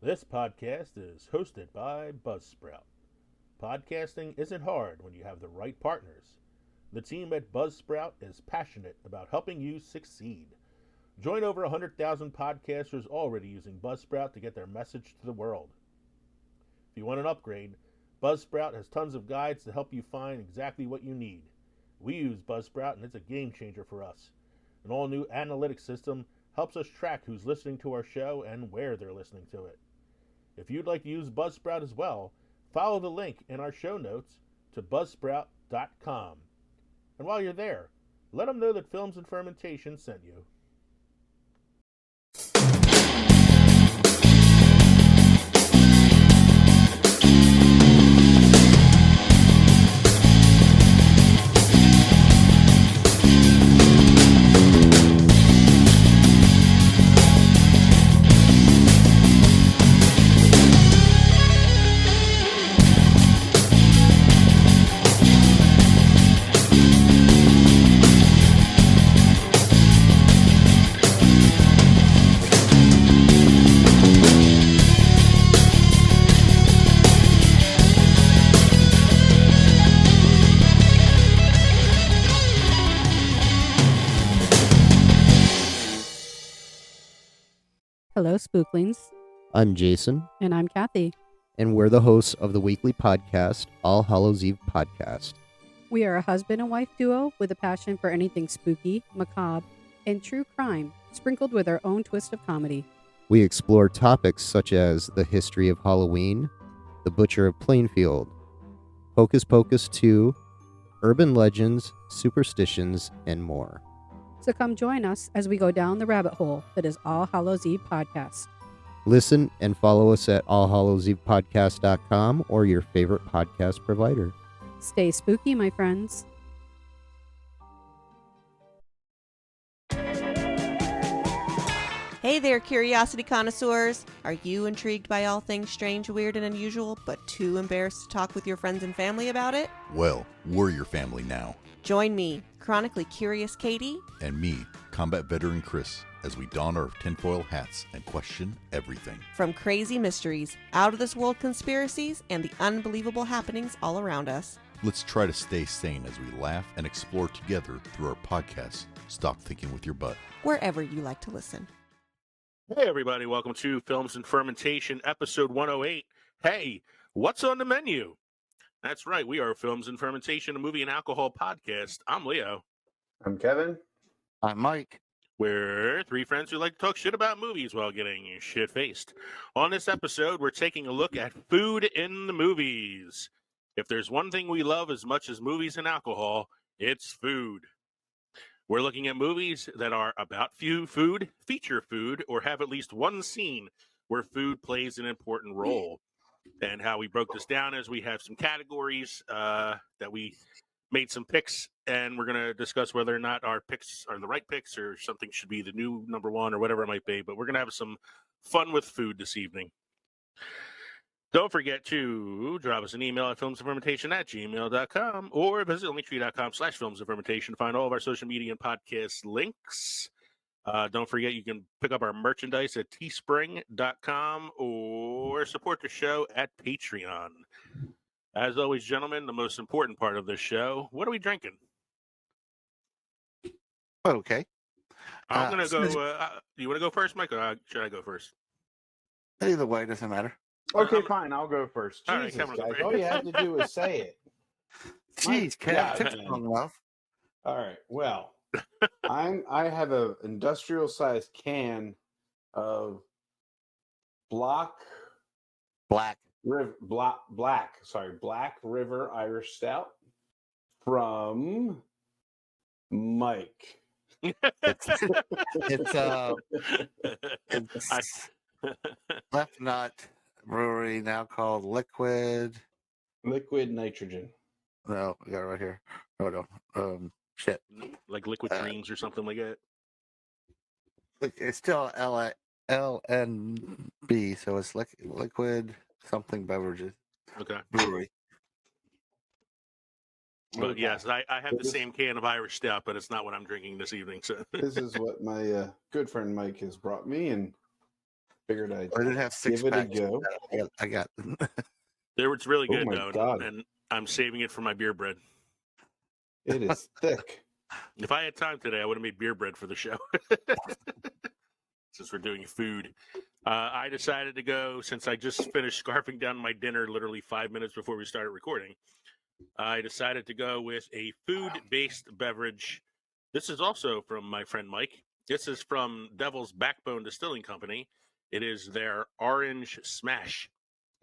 This podcast is hosted by Buzzsprout. Podcasting isn't hard when you have the right partners. The team at Buzzsprout is passionate about helping you succeed. Join over 100,000 podcasters already using Buzzsprout to get their message to the world. If you want an upgrade, Buzzsprout has tons of guides to help you find exactly what you need. We use Buzzsprout and it's a game changer for us. An all new analytics system helps us track who's listening to our show and where they're listening to it. If you'd like to use Buzzsprout as well, follow the link in our show notes to buzzsprout.com. And while you're there, let them know that Films and Fermentation sent you. Hello, Spooklings. I'm Jason, And I'm Kathy. and we're the hosts of the weekly podcast, All Hallows Eve Podcast. We are a husband and wife duo with a passion for anything spooky, macabre, and true crime, sprinkled with our own twist of comedy. We explore topics such as the history of Halloween, the Butcher of Plainfield, Hocus Pocus 2, urban legends, superstitions, and more. So come join us as we go down the rabbit hole that is All Hallows Eve Podcast. Listen and follow us at allhallowsevepodcast.com or your favorite podcast provider. Stay spooky, my friends. Hey there, curiosity connoisseurs. Are you intrigued by all things strange, weird, and unusual, but too embarrassed to talk with your friends and family about it? Well, we're your family now. Join me, chronically curious Katie, And me, combat veteran Chris, as we don our tinfoil hats and question everything. from crazy mysteries, out of this world conspiracies, and the unbelievable happenings all around us. Let's try to stay sane as we laugh and explore together through our podcast, Stop Thinking with Your Butt. Wherever you like to listen. Hey, everybody, welcome to Films and Fermentation, episode 108. Hey, what's on the menu? That's right, we are Films and Fermentation, a movie and alcohol podcast. I'm Leo. I'm Kevin. I'm Mike. We're three friends who like to talk shit about movies while getting shit-faced. On this episode, we're taking a look at food in the movies. If there's one thing we love as much as movies and alcohol, it's food. We're looking at movies that are about food, feature food, or have at least one scene where food plays an important role. And how we broke this down is we have some categories that we made some picks, and we're going to discuss whether or not our picks are the right picks or something should be the new number one or whatever it might be. But we're going to have some fun with food this evening. Don't forget to drop us an email at filmsandfermentation@gmail.com or visit linktree.com/filmsandfermentation to find all of our social media and podcast links. Don't forget you can pick up our merchandise at teespring.com or support the show at Patreon. As always, gentlemen, the most important part of this show, what are we drinking? Okay. I'm going to go, you want to go first, Mike, or should I go first? Either way, doesn't matter. Okay, fine. I'll go first. All right, Jesus, Kevin, go guys, first. all you have to do is say it. Jeez, Yeah, Kev, took man. long enough. All right. Well, I have a industrial sized can of Black Black. River Irish Stout from Mike. It's it's Left Nut Brewery, now called Liquid. Liquid nitrogen. No, we got it right here. Oh no. Shit. Like liquid greens or something like that. Look, it's still LNB, so it's liquid something beverages Okay. brewery. But Okay. yes, I have the same can of Irish Stout, but it's not what I'm drinking this evening. So This is what my good friend Mike has brought me, and Figured I'd I didn't have six give it a packs. go. I got. It's really Oh good my though, God. and I'm saving it for my beer bread. It is thick. If I had time today, I would have made beer bread for the show. Since we're doing food, I decided to go, since I just finished scarfing down my dinner literally 5 minutes before we started recording. I decided to go with a food-based beverage. This is also from my friend Mike. This is from Devil's Backbone Distilling Company. It is their Orange Smash.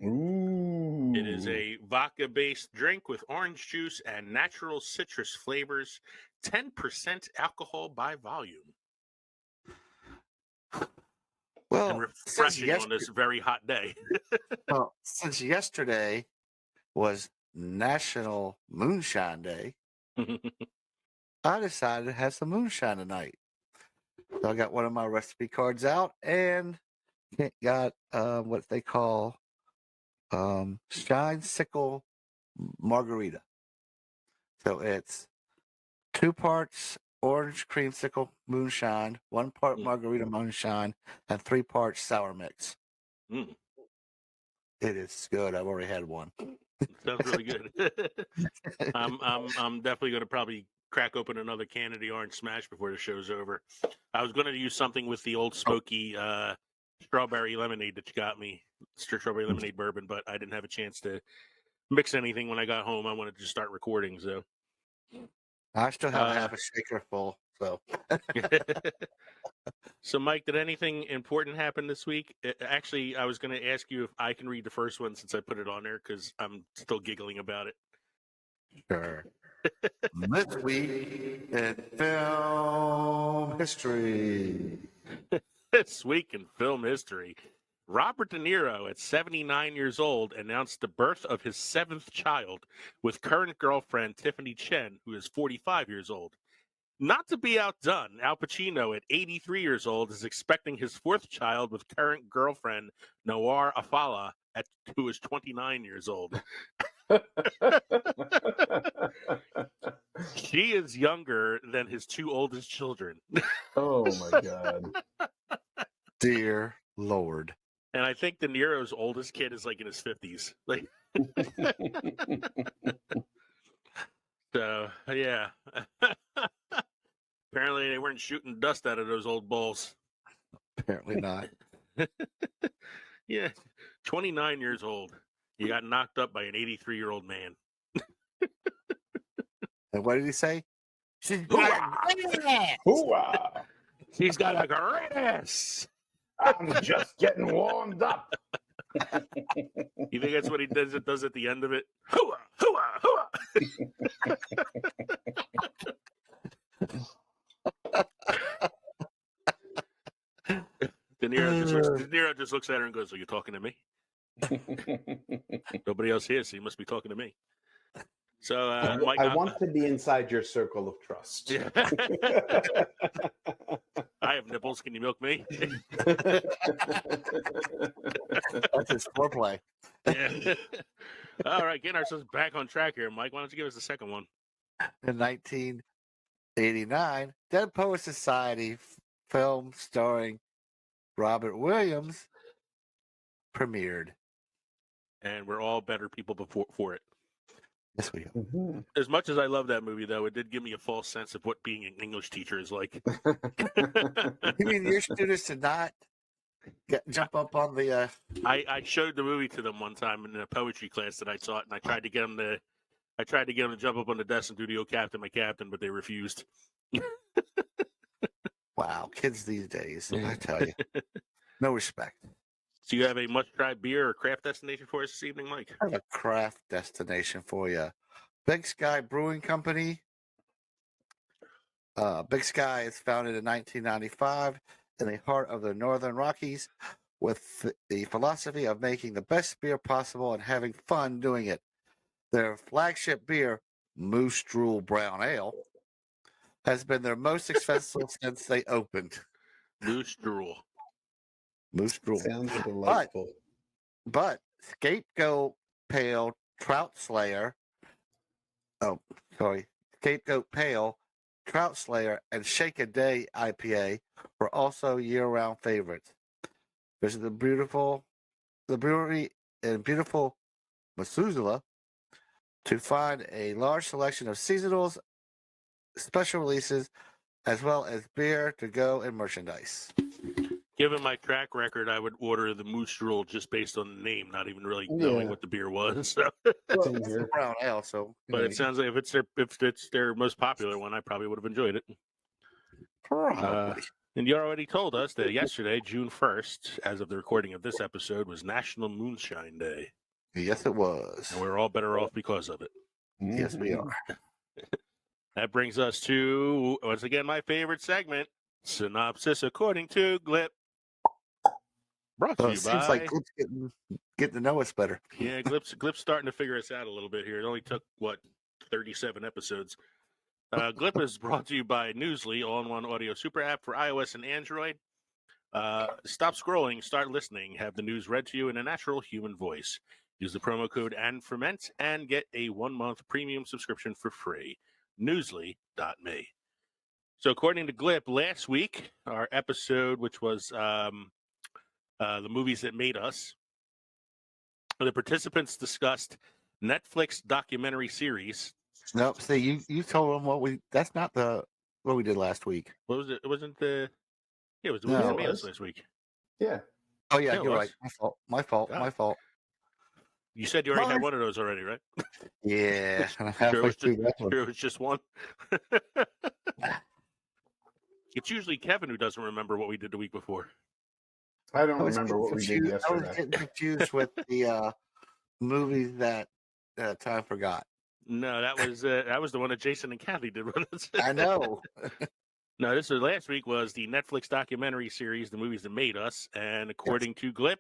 Ooh. It is a vodka-based drink with orange juice and natural citrus flavors, 10% alcohol by volume, and Well, refreshing on this very hot day. since yesterday was National Moonshine Day, I decided to have some moonshine tonight. So I got one of my recipe cards out and got what they call Shine Sickle Margarita. So it's 2 parts orange creamsicle moonshine, 1 part Mm. margarita moonshine, and 3 parts sour mix. Mm, It is good. I've already had one. sounds really good. I'm definitely going to probably crack open another can of the Orange Smash before the show's over. I was going to use something with the old smoky strawberry lemonade that you got me, strawberry lemonade bourbon, but I didn't have a chance to mix anything when I got home. I wanted to start recording, so. I still have half a shaker full. So So, Mike, did anything important happen this week? Actually, I was going to ask you if I can read the first one since I put it on there because I'm still giggling about it. sure. This week in film history. This week in film history, Robert De Niro, at 79 years old, announced the birth of his 7th child with current girlfriend Tiffany Chen, who is 45 years old. Not to be outdone, Al Pacino, at 83 years old, is expecting his 4th child with current girlfriend Noir Afala, who is 29 years old. She is younger than his 2 oldest children. Oh my God. Dear Lord. And I think De Niro's oldest kid is like in his 50s. Like, so, yeah. Apparently, they weren't shooting dust out of those old balls. Apparently not. Yeah, 29 years old. You got knocked up by an 83-year-old man. And what did he say? She's Hooah! He's got a great ass. I'm just getting warmed up. You think that's what he does at the end of it? Hooah, hooah, hooah. De Niro just looks at her and goes, "Are you talking to me? Nobody else here, so you must be talking to me." So, Mike, I want to be inside your circle of trust. Yeah. I have nipples. Can you milk me? That's his foreplay. Yeah. All right, getting ourselves back on track here, Mike. Why don't you give us the second one? In 1989, Dead Poets Society film starring Robert Williams premiered. And we're all better people for it. Yes, we are. Mhm. As much as I love that movie, though, it did give me a false sense of what being an English teacher is like. You mean your students did not jump up on the? I showed the movie to them one time in a poetry class that I taught, and I tried to get them to jump up on the desk and do the "Oh Captain, my Captain," but they refused. Wow, kids these days, I tell you, no respect. So you have a must-try beer or craft destination for us this evening, Mike? I have a craft destination for you. Big Sky Brewing Company. Big Sky is founded in 1995 in the heart of the Northern Rockies with the philosophy of making the best beer possible and having fun doing it. Their flagship beer, Moose Drool Brown Ale, has been their most successful since they opened. Moose Drool. Moose Drool. Sounds delightful. But Scapegoat Pale Trout Slayer, Scapegoat Pale Trout Slayer and Shake a Day IPA were also year-round favorites. Visit the brewery in beautiful Methuselah to find a large selection of seasonals, special releases, as well as beer to go and merchandise. Given my track record, I would order the Moose Drool just based on the name, not even really knowing what the beer was. So. Well, it's a brown ale, so. But it sounds like if it's their most popular one, I probably would have enjoyed it. Probably. And you already told us that yesterday, June 1st, as of the recording of this episode, was National Moonshine Day. Yes, it was. And we're all better off because of it. Yes, we are. That brings us to, once again, my favorite segment, Synopsis According to Glip. Brought to you It by... seems like Glip's getting to know us better. Yeah, Glip's starting to figure us out a little bit here. It only took, 37 episodes. Glip is brought to you by Newsly, all-in-one audio super app for iOS and Android. Stop scrolling, start listening. Have the news read to you in a natural human voice. Use the promo code ANDFERMENT and get a 1-month premium subscription for free. Newsly.me. So according to Glip, last week, our episode, which was the movies that made us, the participants discussed Netflix documentary series. Nope. See, you told them that's not what we did last week. What was it? It wasn't the... Yeah, it was the movies that made us last week. Yeah. Oh, yeah, Yeah, you're right. My fault. You said you already had one of those already, right? Yeah. Sure it was just one. It's usually Kevin who doesn't remember what we did the week before. I don't remember what we did yesterday. I was getting confused with the movies that Time forgot. No, that was the one that Jason and Kathy did with us. I know. No, last week was the Netflix documentary series, The Movies That Made Us. And according to Glip,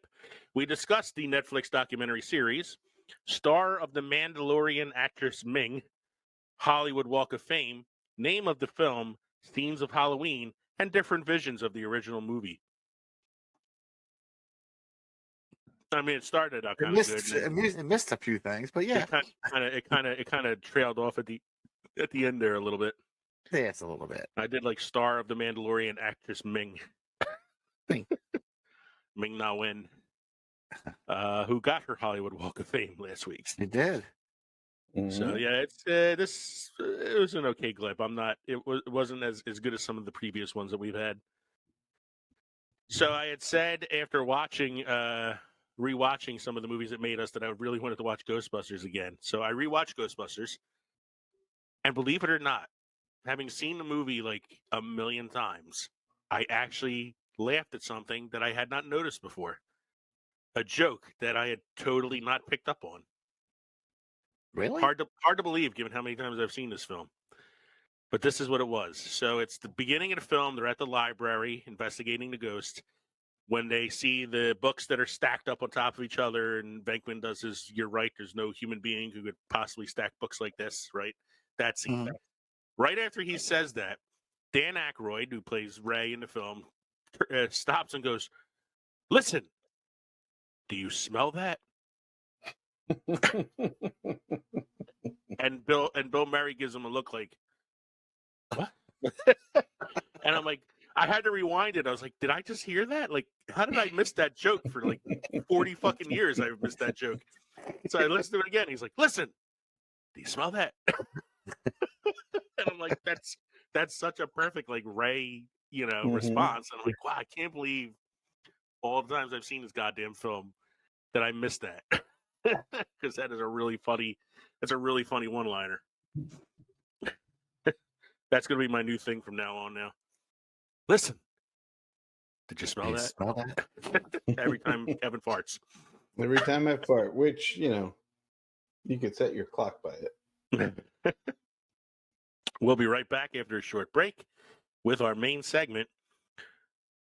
we discussed the Netflix documentary series, star of The Mandalorian actress Ming, Hollywood Walk of Fame, name of the film, themes of Halloween, and different visions of the original movie. I mean, it started out kind of good. It missed a few things, but yeah, it kind of trailed off at the end there a little bit. Yeah, it's a little bit. I did like star of the Mandalorian actress Ming. Ming Na Wen, who got her Hollywood Walk of Fame last week. She did. Mm-hmm. So yeah, it was an okay Glip. It wasn't as good as some of the previous ones that we've had. So I had said after rewatching some of the movies that made us that I really wanted to watch Ghostbusters again. So I rewatched Ghostbusters, and believe it or not, having seen the movie like a million times, I actually laughed at something that I had not noticed before. A joke that I had totally not picked up on. Really? Hard to believe given how many times I've seen this film. But this is what it was. So it's the beginning of the film. They're at the library investigating the ghost. When they see the books that are stacked up on top of each other, and Venkman does his, you're right, there's no human being who could possibly stack books like this, right? That scene. Mm-hmm. Right after he says that, Dan Aykroyd, who plays Ray in the film, stops and goes, "Listen, do you smell that?" and Bill Murray gives him a look like, "What?" And I'm like, I had to rewind it. I was like, did I just hear that? Like, how did I miss that joke for like 40 fucking years? I've missed that joke. So I listened to it again. He's like, "Listen, do you smell that?" And I'm like, that's such a perfect like Ray, response. And I'm like, wow, I can't believe all the times I've seen this goddamn film that I missed that. Because that is a really funny one-liner. That's gonna be my new thing from now on now. Listen, did you smell that? Smell that? Every time Kevin farts. Every time I fart, which, you could set your clock by it. We'll be right back after a short break with our main segment,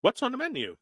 What's on the Menu?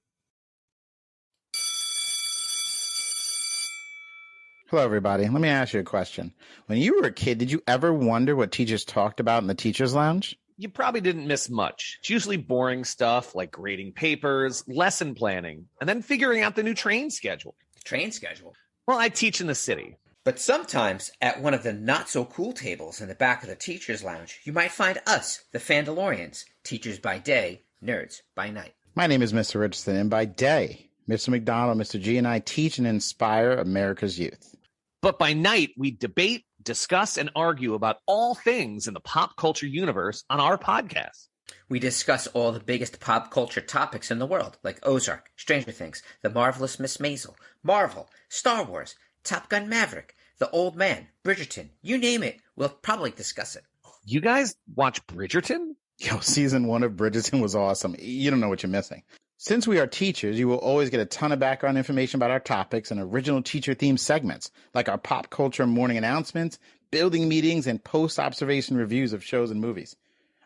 Hello, everybody. Let me ask you a question. When you were a kid, did you ever wonder what teachers talked about in the teacher's lounge? You probably didn't miss much. It's usually boring stuff like grading papers, lesson planning, and then figuring out the new train schedule. Train schedule? Well, I teach in the city. But sometimes, at one of the not-so-cool tables in the back of the teacher's lounge, you might find us, the Fandalorians, teachers by day, nerds by night. My name is Mr. Richardson, and by day, Mr. McDonald, Mr. G, and I teach and inspire America's youth. But by night, we debate, discuss, and argue about all things in the pop culture universe on our podcast. We discuss all the biggest pop culture topics in the world, like Ozark, Stranger Things, The Marvelous Miss Maisel, Marvel, Star Wars, Top Gun Maverick, The Old Man, Bridgerton, you name it, we'll probably discuss it. You guys watch Bridgerton? Yo, season 1 of Bridgerton was awesome. You don't know what you're missing. Since we are teachers, you will always get a ton of background information about our topics and original teacher-themed segments, like our pop culture morning announcements, building meetings, and post-observation reviews of shows and movies.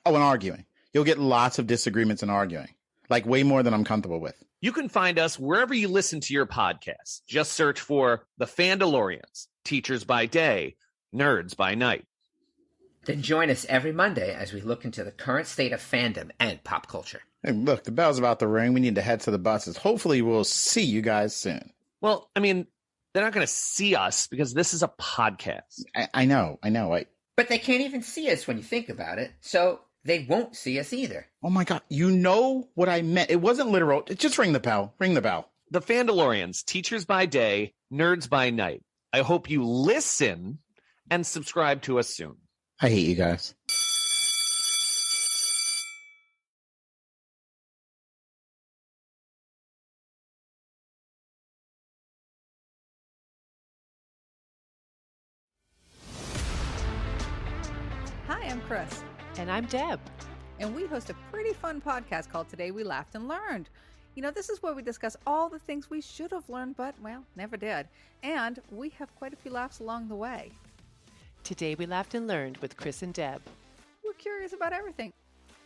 Oh, and arguing. You'll get lots of disagreements and arguing, like way more than I'm comfortable with. You can find us wherever you listen to your podcasts. Just search for The Fandalorians, Teachers by Day, Nerds by Night. Then join us every Monday as we look into the current state of fandom and pop culture. Hey, look, the bell's about to ring. We need to head to the buses. Hopefully we'll see you guys soon. Well, I mean, they're not going to see us because this is a podcast. I know. But they can't even see us when you think about it, so they won't see us either. Oh my God, you know what I meant. It wasn't literal. Just ring the bell. Ring the bell. The Fandalorians, Teachers by Day, Nerds by Night. I hope you listen and subscribe to us soon. I hate you guys. Hi, I'm Chris. And I'm Deb. And we host a pretty fun podcast called Today We Laughed and Learned. You know, this is where we discuss all the things we should have learned, but, well, never did. And we have quite a few laughs along the way. Today We Laughed and Learned with Chris and Deb. We're curious about everything,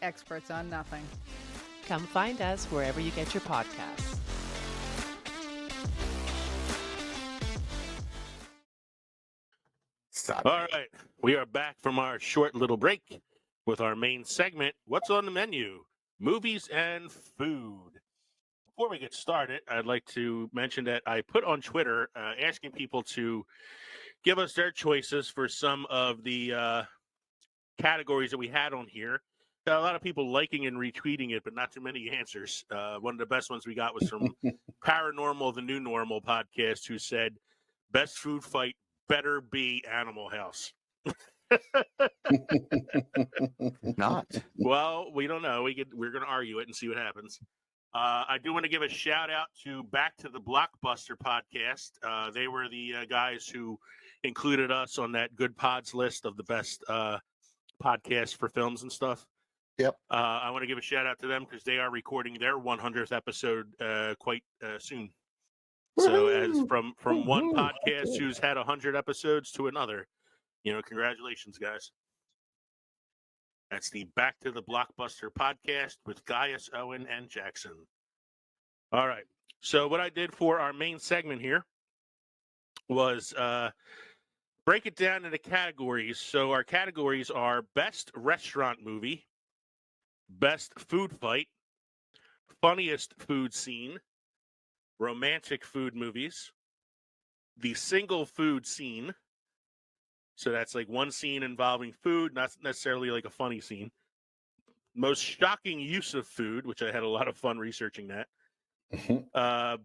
experts on nothing. Come find us wherever you get your podcasts. Stop. All right, we are back from our short little break with our main segment, What's on the Menu? Movies and Food. Before we get started, I'd like to mention that I put on Twitter asking people to give us their choices for some of the categories that we had on here. Got a lot of people liking and retweeting it, but not too many answers. One of the best ones we got was from Paranormal, the New Normal podcast, who said, best food fight better be Animal House. Not. Well, we don't know. We're going to argue it and see what happens. I do want to give a shout out to Back to the Blockbuster podcast. They were the guys who included us on that Good Pods list of the best podcasts for films and stuff. Yep. I want to give a shout out to them because they are recording their 100th episode quite soon. So as from one podcast who's had 100 episodes to another, congratulations, guys. That's the Back to the Blockbuster podcast with Gaius, Owen, and Jackson. All right. So what I did for our main segment here was break it down into categories. So our categories are best restaurant movie, best food fight, funniest food scene, romantic food movies, the single food scene. So that's like one scene involving food, not necessarily like a funny scene. Most shocking use of food, which I had a lot of fun researching that.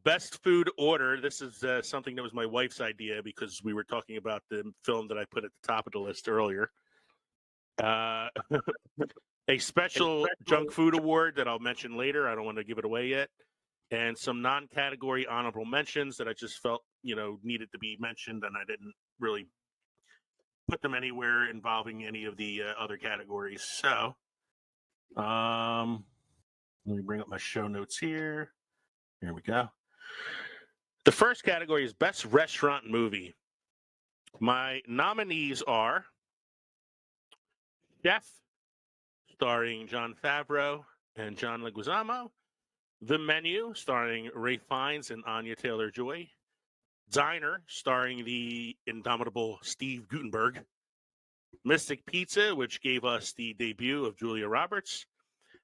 Best food order. This is something that was my wife's idea because we were talking about the film that I put at the top of the list earlier. A special junk food award that I'll mention later. I don't want to give it away yet. And some non-category honorable mentions that I just felt, needed to be mentioned, and I didn't really put them anywhere involving any of the other categories. So, let me bring up my show notes here. Here we go. The first category is Best Restaurant Movie. My nominees are Chef, starring Jon Favreau and John Leguizamo. The Menu, starring Ralph Fiennes and Anya Taylor-Joy. Diner, starring the indomitable Steve Guttenberg. Mystic Pizza, which gave us the debut of Julia Roberts.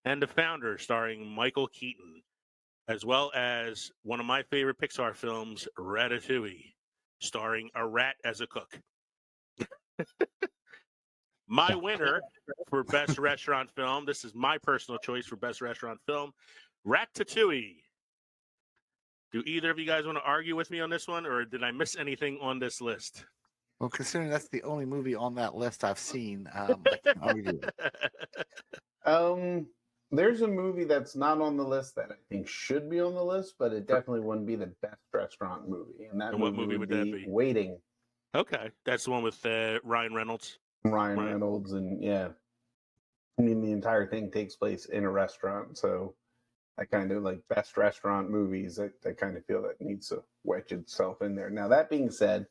And The Founder, starring Michael Keaton. As well as one of my favorite Pixar films, Ratatouille, starring a rat as a cook. My winner for Best Restaurant Film, this is my personal choice for Best Restaurant Film, Ratatouille. Do either of you guys want to argue with me on this one, or did I miss anything on this list? Well, considering that's the only movie on that list I've seen, I can argue. There's a movie that's not on the list that I think should be on the list, but it definitely wouldn't be the best restaurant movie. And that And what movie movie would that be? Waiting. Okay, that's the one with Ryan Reynolds. Ryan Right. Reynolds, and yeah, I mean the entire thing takes place in a restaurant, so I kind of like best restaurant movies. I kind of feel that needs to wedge itself in there. Now that being said,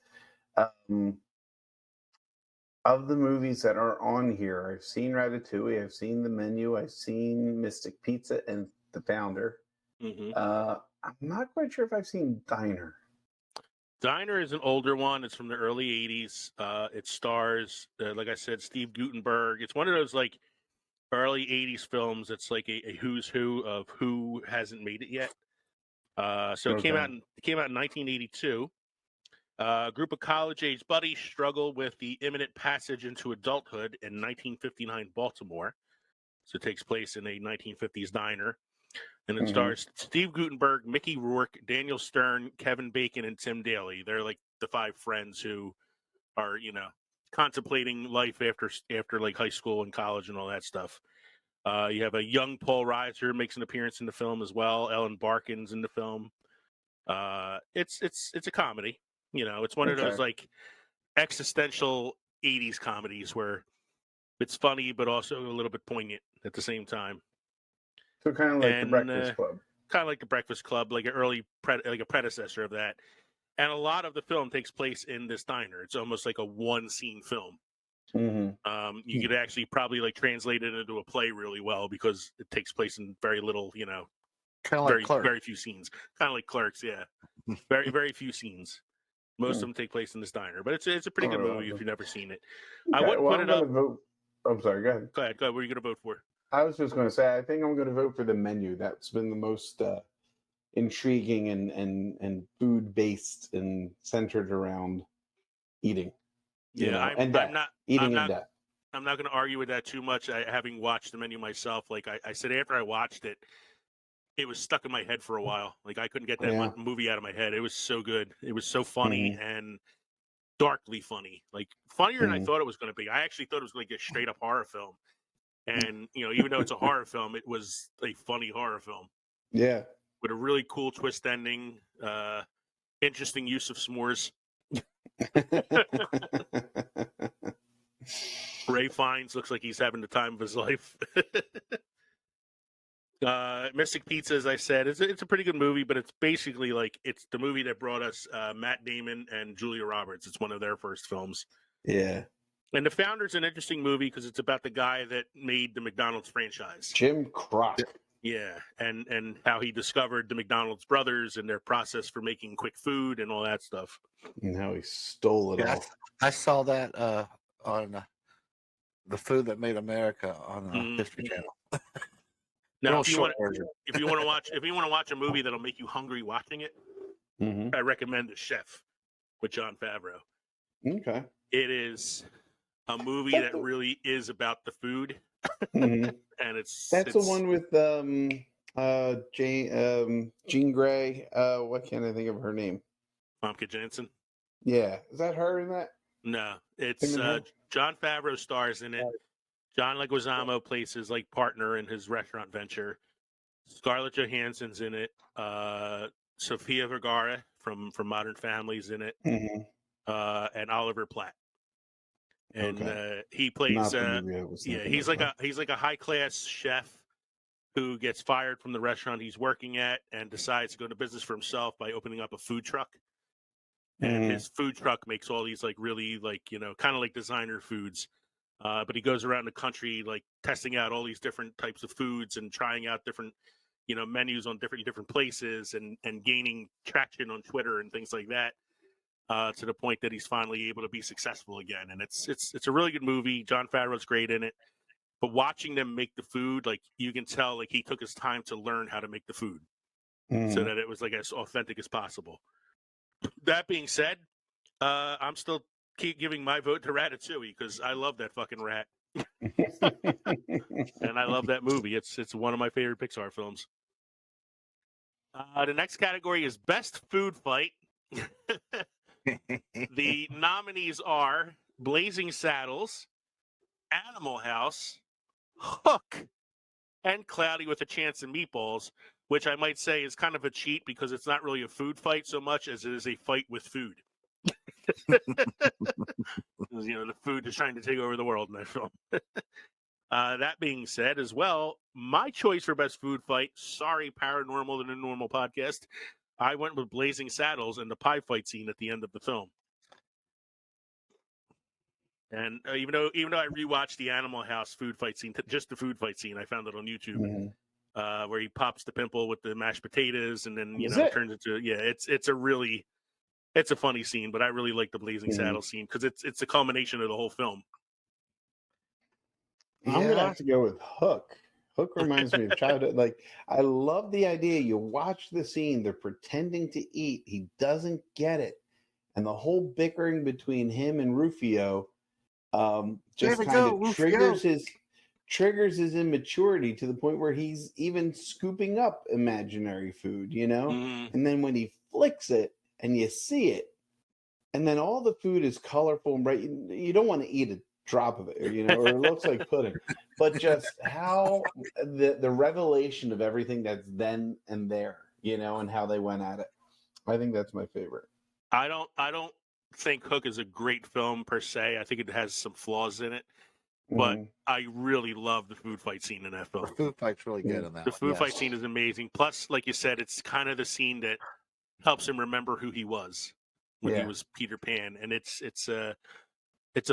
of the movies that are on here, I've seen Ratatouille, I've seen The Menu, I've seen Mystic Pizza and The Founder. Mm-hmm. I'm not quite sure if I've seen Diner. Diner is an older one. It's from the early 80s. It stars, like I said, Steve Guttenberg. It's one of those like early 80s films. It's like a who's who of who hasn't made it yet. So it came out in 1982. A group of college-age buddies struggle with the imminent passage into adulthood in 1959 Baltimore. So it takes place in a 1950s diner. And it stars Steve Guttenberg, Mickey Rourke, Daniel Stern, Kevin Bacon, and Tim Daly. They're like the five friends who are, contemplating life after like high school and college and all that stuff. You have a young Paul Reiser makes an appearance in the film as well. Ellen Barkin's in the film. It's a comedy. It's one of those like existential 80s comedies where it's funny but also a little bit poignant at the same time. So kind of like The Breakfast Club. Kind of like The Breakfast Club, like an early like a predecessor of that. And a lot of the film takes place in this diner. It's almost like a one-scene film. You could actually probably like translate it into a play really well because it takes place in very little, Kind of like Clerks. very few scenes. Kind of like Clerks, yeah. Very few scenes. Most of them take place in this diner, but it's a pretty good movie if you've never seen it. I wouldn't put it up. Vote. I'm sorry. Go ahead. Go ahead. What are you going to vote for? I was just going to say, I think I'm going to vote for The Menu. That's been the most intriguing and food based and centered around eating. I'm not eating in depth. I'm not going to argue with that too much. Having watched The Menu myself, like I said after I watched it, it was stuck in my head for a while. Like I couldn't get that movie out of my head. It was so good. It was so funny and darkly funny. Like funnier than I thought it was going to be. I actually thought it was going to get straight up horror film. And even though it's a horror film, it was a funny horror film. Yeah, with a really cool twist ending. Interesting use of s'mores. Ray Fiennes looks like he's having the time of his life. Mystic Pizza, as I said, it's a pretty good movie, but it's basically like it's the movie that brought us Matt Damon and Julia Roberts. It's one of their first films. Yeah. And The Founder's an interesting movie because it's about the guy that made the McDonald's franchise. Jim Croc. Yeah, and how he discovered the McDonald's brothers and their process for making quick food and all that stuff. And how he stole it all. I saw that on The Food That Made America on History Channel. Now, if you want to watch a movie that'll make you hungry watching it, I recommend The Chef with Jon Favreau. Okay. It is a movie that really is about the food, and it's the one with Jean Grey. What can't I think of her name? Famke Janssen. Yeah, is that her in that? No, it's Jon Favreau stars in it. John Leguizamo plays his like partner in his restaurant venture. Scarlett Johansson's in it. Sofia Vergara from Modern Family's in it, and Oliver Platt. And he plays. He's like a high class chef who gets fired from the restaurant he's working at and decides to go into business for himself by opening up a food truck. And his food truck makes all these like really like kind of like designer foods. But he goes around the country like testing out all these different types of foods and trying out different menus on different places and gaining traction on Twitter and things like that. To the point that he's finally able to be successful again. And it's a really good movie. Jon Favreau's great in it. But watching them make the food, like you can tell, like he took his time to learn how to make the food so that it was like as authentic as possible. That being said, I'm still keep giving my vote to Ratatouille because I love that fucking rat. And I love that movie. It's one of my favorite Pixar films. The next category is Best Food Fight. The nominees are Blazing Saddles, Animal House, Hook, and Cloudy with a Chance of Meatballs, which I might say is kind of a cheat because it's not really a food fight so much as it is a fight with food. The food is trying to take over the world in that film. That being said, as well, my choice for best food fight, sorry, Paranormal than a Normal podcast, I went with Blazing Saddles and the pie fight scene at the end of the film. And even though I rewatched the Animal House food fight scene, just the food fight scene, I found it on YouTube, where he pops the pimple with the mashed potatoes, and then turns into it's a funny scene, but I really like the Blazing Saddles scene because it's a culmination of the whole film. I'm gonna have to go with Hook. Hook reminds me of childhood. Like, I love the idea. You watch the scene; they're pretending to eat. He doesn't get it, and the whole bickering between him and Rufio just kind of triggers his immaturity to the point where he's even scooping up imaginary food. And then when he flicks it and you see it, and then all the food is colorful and bright, you don't want to eat a drop of it, or it looks like pudding, but just how the revelation of everything that's then and there, and how they went at it. I think that's my favorite. I don't think Hook is a great film per se. I think it has some flaws in it, but I really love the food fight scene in that film. The food fight's really good in that. The food fight scene is amazing. Plus, like you said, it's kind of the scene that helps him remember who he was when he was Peter Pan, and it's a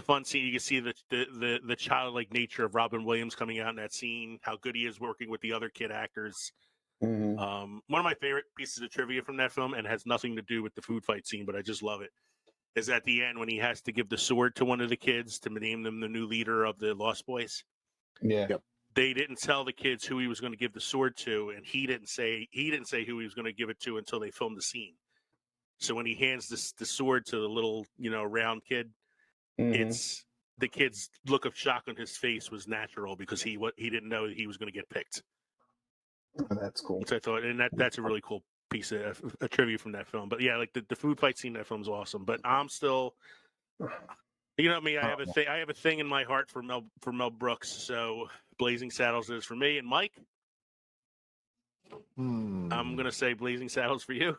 fun scene. You can see the childlike nature of Robin Williams coming out in that scene. How good he is working with the other kid actors. One of my favorite pieces of trivia from that film, and it has nothing to do with the food fight scene, but I just love it, is at the end when he has to give the sword to one of the kids to name them the new leader of the Lost Boys. They didn't tell the kids who he was going to give the sword to, and he didn't say who he was going to give it to until they filmed the scene. So when he hands the sword to the little round kid, it's the kid's look of shock on his face was natural because he didn't know he was going to get picked. Oh, that's cool. Which I thought, and that's a really cool piece of a trivia from that film. But yeah, like the food fight scene in that film is awesome. But I'm still, me, I have a thing in my heart for Mel Brooks. So Blazing Saddles is for me, and Mike. I'm gonna say Blazing Saddles for you.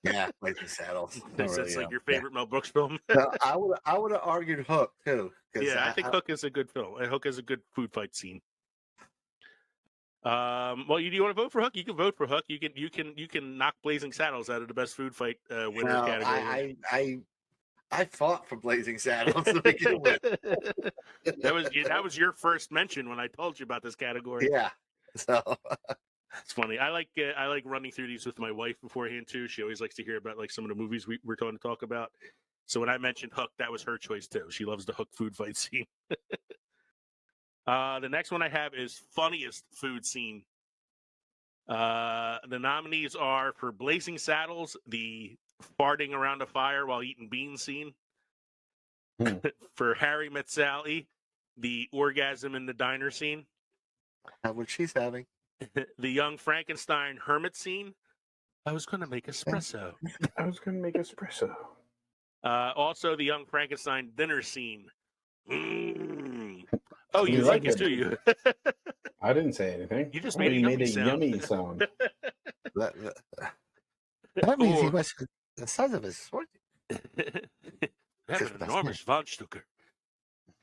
Yeah, Blazing Saddles. That's like your favorite Mel Brooks film. No, I would have argued Hook too. Yeah, I think Hook is a good film. Hook is a good food fight scene. Well, do you want to vote for Hook? You can vote for Hook. You can knock Blazing Saddles out of the best food fight winner category. I fought for Blazing Saddles to begin with. That was your first mention when I told you about this category. Yeah, so it's funny. I like running through these with my wife beforehand too. She always likes to hear about like some of the movies we're going to talk about. So when I mentioned Hook, that was her choice too. She loves the Hook food fight scene. The next one I have is funniest food scene. The nominees are for Blazing Saddles, the farting around a fire while eating beans scene. For Harry Met Sally, the orgasm in the diner scene. What she's having. The Young Frankenstein hermit scene. I was going to make espresso. Also, the Young Frankenstein dinner scene. Oh, you like it, do you? I didn't say anything. You just made a yummy sound. That means he must be the size of his sword. That's an enormous Waldstücker.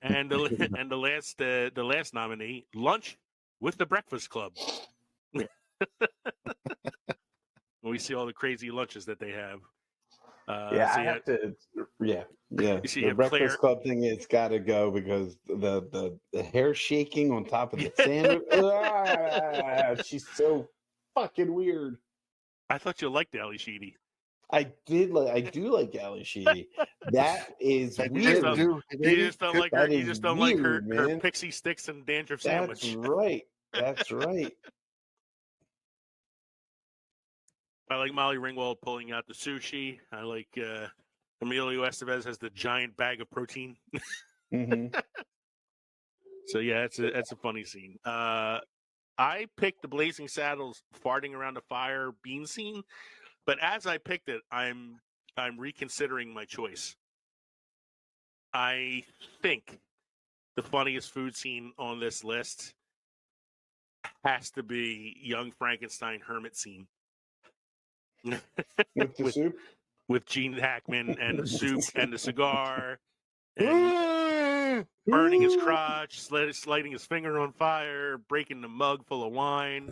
And the last nominee, Lunch with the Breakfast Club. We see all the crazy lunches that they have. I have to. Yeah. The Breakfast Club thing, it's got to go because the hair shaking on top of the sandwich. She's so fucking weird. I thought you liked Ali Sheedy. I do like Ali Sheedy. That is weird. You just don't like her. You just don't like her pixie sticks and dandruff sandwich. That's right. I like Molly Ringwald pulling out the sushi. I like Emilio Estevez has the giant bag of protein. So yeah, it's a funny scene. I picked the Blazing Saddles farting around the fire bean scene, but as I picked it, I'm reconsidering my choice. I think the funniest food scene on this list has to be Young Frankenstein Hermit scene. With the soup? With Gene Hackman and the soup and the cigar and burning his crotch, lighting his finger on fire, breaking the mug full of wine.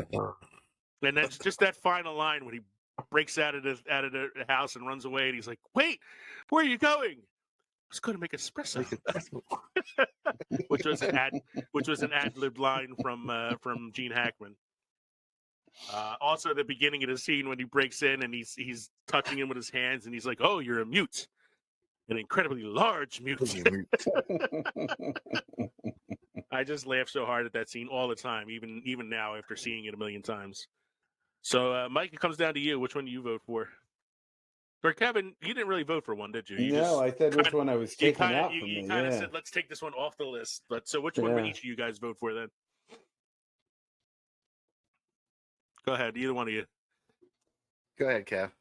And then just that final line when he breaks out of the house and runs away and he's like, "Wait, where are you going?" I was going to make espresso. which was an ad-libbed line from Gene Hackman. Also, at the beginning of the scene when he breaks in and he's touching him with his hands and he's like, "Oh, you're a mute, an incredibly large mute." I just laugh so hard at that scene all the time, even now after seeing it a million times. So, Mike, it comes down to you. Which one do you vote for? Or Kevin, you didn't really vote for one, did you? I said which one I was taking out from You me. kind of said, let's take this one off the list. But so which one would each of you guys vote for then? Go ahead, either one of you. Go ahead, Kev.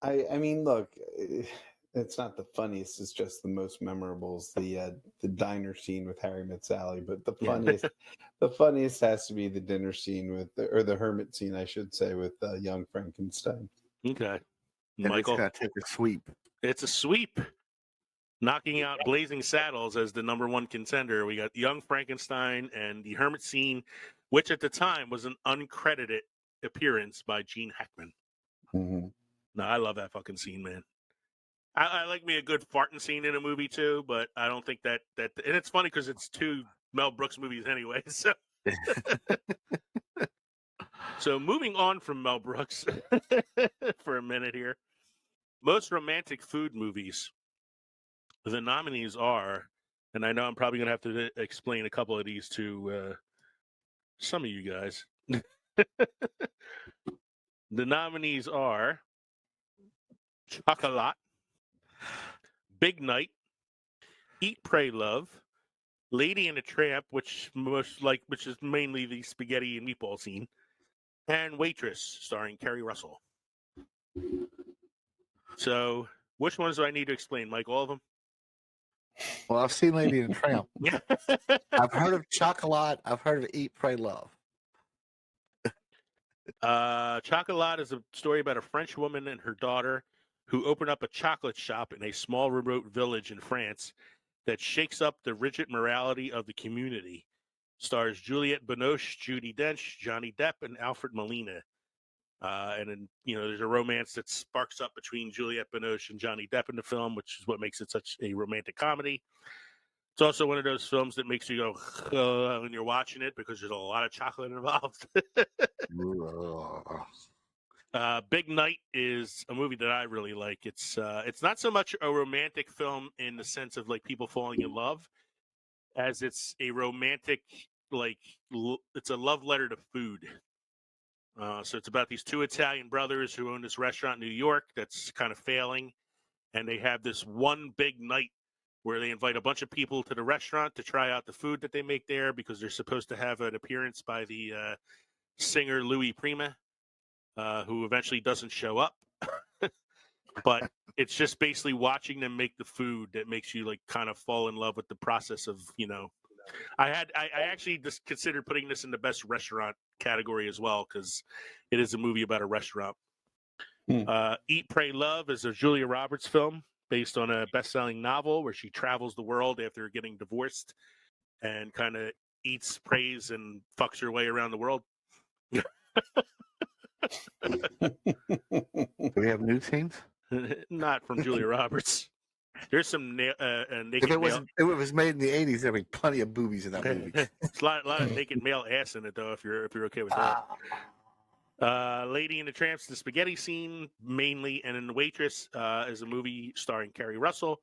I mean, look, it's not the funniest. It's just the most memorable. Is the diner scene with Harry Met Sally, but the funniest has to be the dinner scene or the hermit scene, I should say, with Young Frankenstein. Okay, And Michael, it's gonna take a sweep. It's a sweep, knocking out Blazing Saddles as the number one contender. We got Young Frankenstein and the hermit scene, which at the time was an uncredited appearance by Gene Hackman. Mm-hmm. No, I love that fucking scene, man. I like me a good farting scene in a movie too, but I don't think that and it's funny because it's two Mel Brooks movies anyway. So, so moving on from Mel Brooks for a minute here, most romantic food movies. The nominees are, and I know I'm probably going to have to explain a couple of these to some of you guys. The nominees are Chocolat, Big Night, Eat, Pray, Love, Lady and the Tramp, which is mainly the spaghetti and meatball scene, and Waitress, starring Kerry Russell. So, which ones do I need to explain, Mike? All of them? Well, I've seen Lady and the Tramp. I've heard of Chocolat. I've heard of Eat, Pray, Love. Chocolat is a story about a French woman and her daughter who open up a chocolate shop in a small remote village in France that shakes up the rigid morality of the community. Stars Juliette Binoche, Judi Dench, Johnny Depp, and Alfred Molina. And then, there's a romance that sparks up between Juliette Binoche and Johnny Depp in the film, which is what makes it such a romantic comedy. It's also one of those films that makes you go when you're watching it because there's a lot of chocolate involved. Big Night is a movie that I really like. It's not so much a romantic film in the sense of like people falling in love, as it's a romantic it's a love letter to food. So it's about these two Italian brothers who own this restaurant in New York that's kind of failing, and they have this one big night where they invite a bunch of people to the restaurant to try out the food that they make there because they're supposed to have an appearance by the singer Louis Prima, who eventually doesn't show up. But it's just basically watching them make the food that makes you like kind of fall in love with the process of, I actually just considered putting this in the best restaurant category as well because it is a movie about a restaurant. Eat, Pray, Love is a Julia Roberts film based on a best-selling novel where she travels the world after getting divorced and kind of eats, prays, and fucks her way around the world. Do we have nude scenes? Not from Julia Roberts. There's some naked if it was made in the 80s, there'd be plenty of boobies in that movie. There's a lot of naked male ass in it, though, if you're okay with that. Lady and the Tramps, the spaghetti scene, mainly, and then The Waitress is a movie starring Kerry Russell.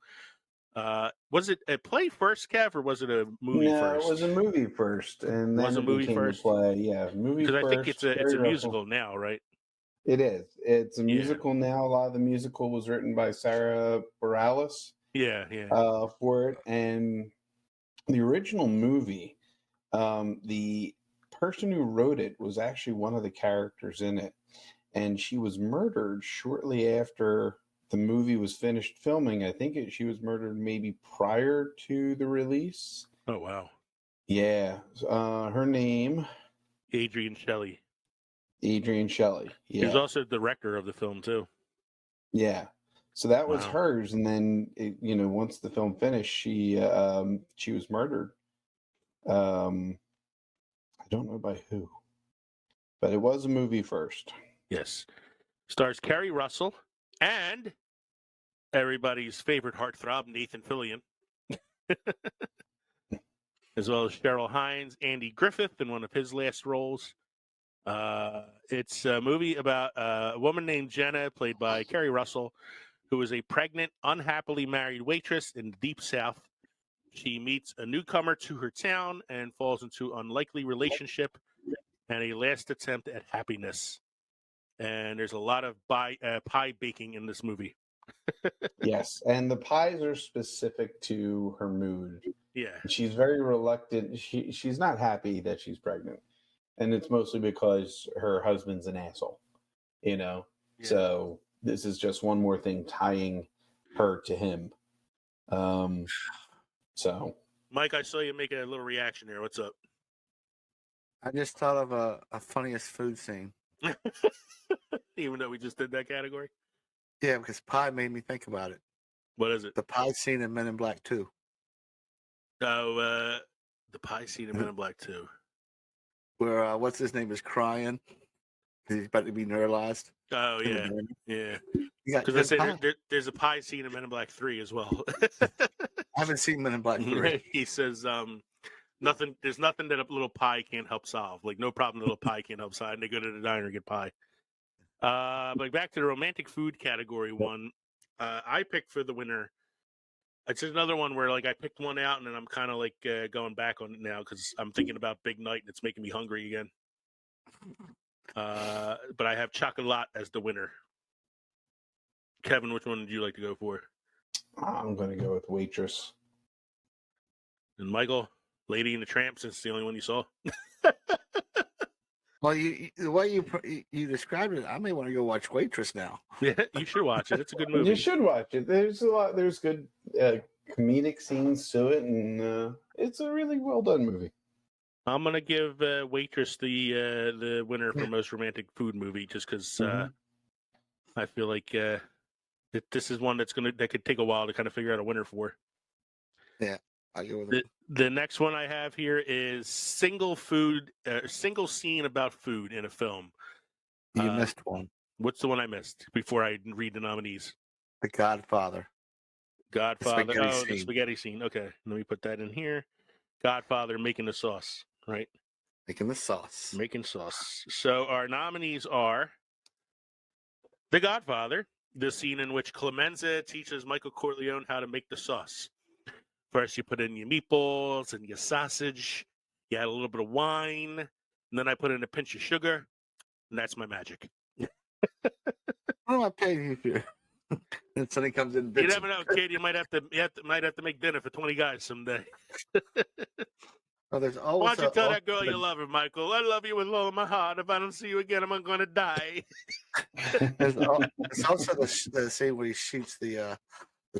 Was it a play first, Kev, or was it a movie first? It was a movie first, and then it became a play. Yeah, movie first. Because I think it's a musical now, right? It is. It's a musical now. A lot of the musical was written by Sarah Bareilles. Yeah. For it, and the original movie The person who wrote it was actually one of the characters in it, and she was murdered shortly after the movie was finished filming. I think she was murdered maybe prior to the release. Oh, wow. Yeah. Her name? Adrian Shelley. Adrian Shelley. Yeah. He was also the director of the film, too. Yeah. So that was Wow. hers, and then once the film finished, she was murdered. I don't know by who, but it was a movie first. Yes. Stars Kerry Russell and everybody's favorite heartthrob, Nathan Fillion. As well as Cheryl Hines, Andy Griffith in one of his last roles. It's a movie about a woman named Jenna, played by Kerry Russell, who is a pregnant, unhappily married waitress in the Deep South. She meets a newcomer to her town and falls into an unlikely relationship and a last attempt at happiness. And there's a lot of pie baking in this movie. Yes, and the pies are specific to her mood. Yeah. She's very reluctant. She's not happy that she's pregnant. And it's mostly because her husband's an asshole, Yeah. So this is just one more thing tying her to him. So, Mike, I saw you make a little reaction here. What's up? I just thought of a funniest food scene. Even though we just did that category? Yeah, because pie made me think about it. What is it? The pie scene in Men in Black 2. Oh, the pie scene in Men in Black 2. Where, what's his name is crying. He's about to be neuralized. Oh, yeah. Yeah. Because Because I say there's a pie scene in Men in Black 3 as well. I haven't seen Men in Black 3. He says, there's nothing that a little pie can't help solve. Like, no problem a little pie can't help solve. And they go to the diner and get pie. But back to the romantic food category one. I picked for the winner. It's another one where, like, I picked one out and then I'm kind of like going back on it now because I'm thinking about Big Night and it's making me hungry again. But I have Chocolat as the winner. Kevin, which one would you like to go for? I'm going to go with Waitress. And Michael, Lady and the Tramp, since it's the only one you saw. Well, the way you described it, I may want to go watch Waitress now. Yeah, you should watch it. It's a good movie. You should watch it. There's good comedic scenes to it, and it's a really well done movie. I'm gonna give Waitress the winner for most romantic food movie, just because I feel like this is one that could take a while to kind of figure out a winner for. Yeah, I go with it. The next one I have here is single scene about food in a film. You missed one. What's the one I missed before I read the nominees? The Godfather. Godfather. The spaghetti scene. Okay, let me put that in here. Godfather making the sauce, right? Making the sauce. Making sauce. So our nominees are The Godfather, the scene in which Clemenza teaches Michael Corleone how to make the sauce. First, you put in your meatballs and your sausage. You add a little bit of wine. And then I put in a pinch of sugar. And that's my magic. What am I paying you for? And somebody comes in. You never know, kid. You might have to make dinner for 20 guys someday. Oh, there's Why always don't you tell that girl you love her, Michael? I love you with all of my heart. If I don't see you again, I'm going to die. There's also the scene where he shoots the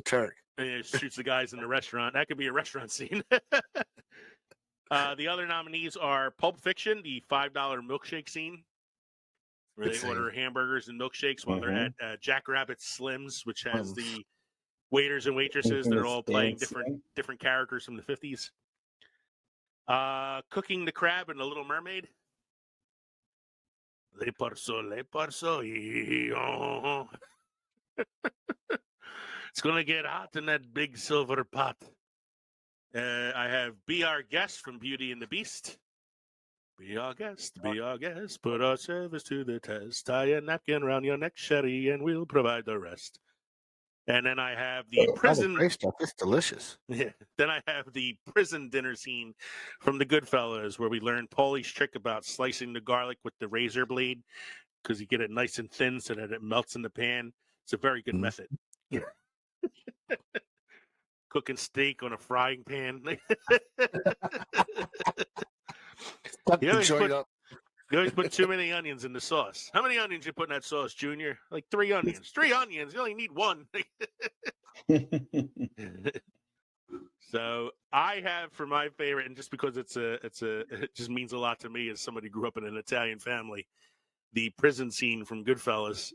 Turk. And he shoots the guys in the restaurant. That could be a restaurant scene. The other nominees are Pulp Fiction, the $5 milkshake scene, where they order hamburgers and milkshakes while they're at Jackrabbit Slim's, which has the waiters and waitresses that are all playing different characters from the 50s. Cooking the Crab in The Little Mermaid. Le parso. It's going to get hot in that big silver pot. I have Be Our Guest from Beauty and the Beast. Be our guest, put our service to the test. Tie a napkin around your neck, Sherry, and we'll provide the rest. And then I have the prison. Great stuff. It's delicious. Yeah. Then I have the prison dinner scene from The Goodfellas, where we learn Paulie's trick about slicing the garlic with the razor blade, because you get it nice and thin so that it melts in the pan. It's a very good method. Cooking steak on a frying pan. You always, Enjoy put, it. you always put too many onions in the sauce. How many onions you put in that sauce, Junior? Like 3 onions. 3 onions. You only need 1. So I have for my favorite, and just because it just means a lot to me as somebody who grew up in an Italian family, the prison scene from Goodfellas.